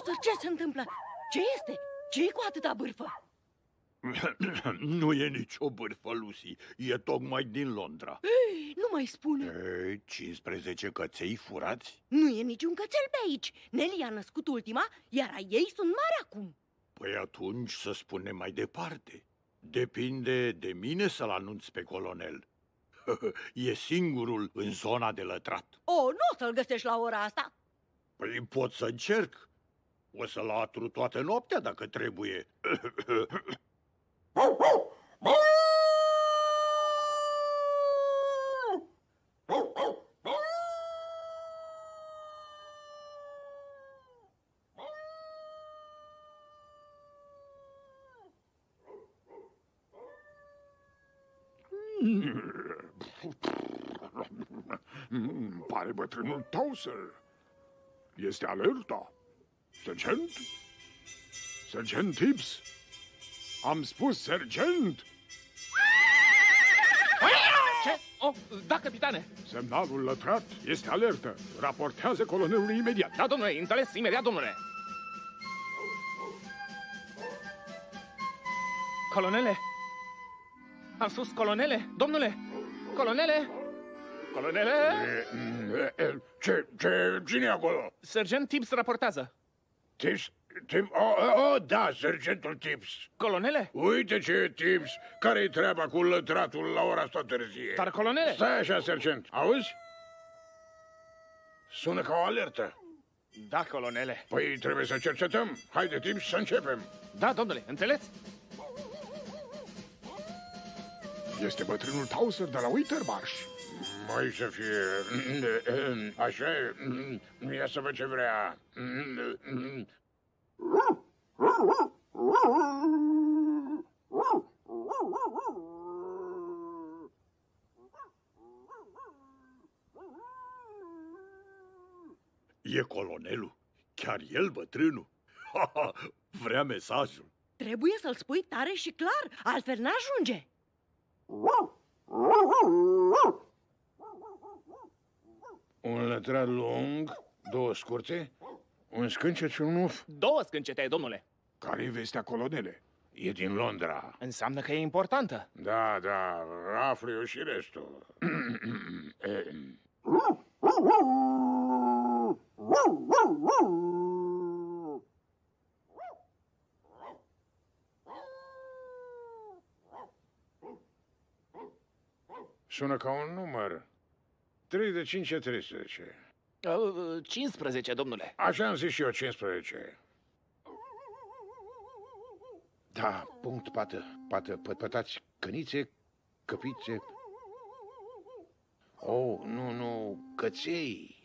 Tauser, ce se întâmplă? Ce este? Ce-i cu atâta bârfă? Nu e nicio bârfă, Lucy. E tocmai din Londra. Ei, nu mai spune. Ei, 15 căței furați? Nu e niciun cățel pe aici. Nelly a născut ultima, iar a ei sunt mari acum. Păi atunci să spunem mai departe. Depinde de mine să-l anunț pe colonel. E singurul în zona de lătrat. Oh, nu o să-l găsești la ora asta. Păi pot să încerc. O să-l atru toată noaptea dacă trebuie. Pare bătrânul Tauser. Este alerta. Sergent? Sergent Tibbs? Am spus sergent! Ce? Oh, da, capitane! Semnalul lătrat este alertă. Raportează colonelului imediat. Da, domnule, înțeles, imediat, domnule! Colonele? Am spus colonele? Domnule? Colonele? Colonele? Cine e acolo? Sergent Tibbs raportează. Tibbs? Da, sergentul Tibbs. Colonele? Uite ce e Tibbs. Care-i treaba cu lătratul la ora asta târzie? Dar colonele? Stai așa, sergent. Auzi? Sună ca o alertă. Da, colonele. Păi trebuie să cercetăm. Haide, Tibbs, să începem. Da, domnule, înțeles? Este bătrânul Tauser de la Wintermarsh. Mai să fie... Așa e... Ia să văd ce vrea... E colonelul. Chiar el, bătrânul. Vrea mesajul. Trebuie să-l spui tare și clar, altfel n-ajunge. Un lătrat lung, două scurte, un scâncet și un uf. 2 scâncete, domnule. Care-i vestea, colonele? E din Londra. Înseamnă că e importantă. Da, aflu eu și restul. Sună ca un număr. 3 de 5 e 13. 15, domnule. Așa am zis și eu, 15. Da, punct, pată, pătați, cănițe, căpițe. Oh, nu, căței.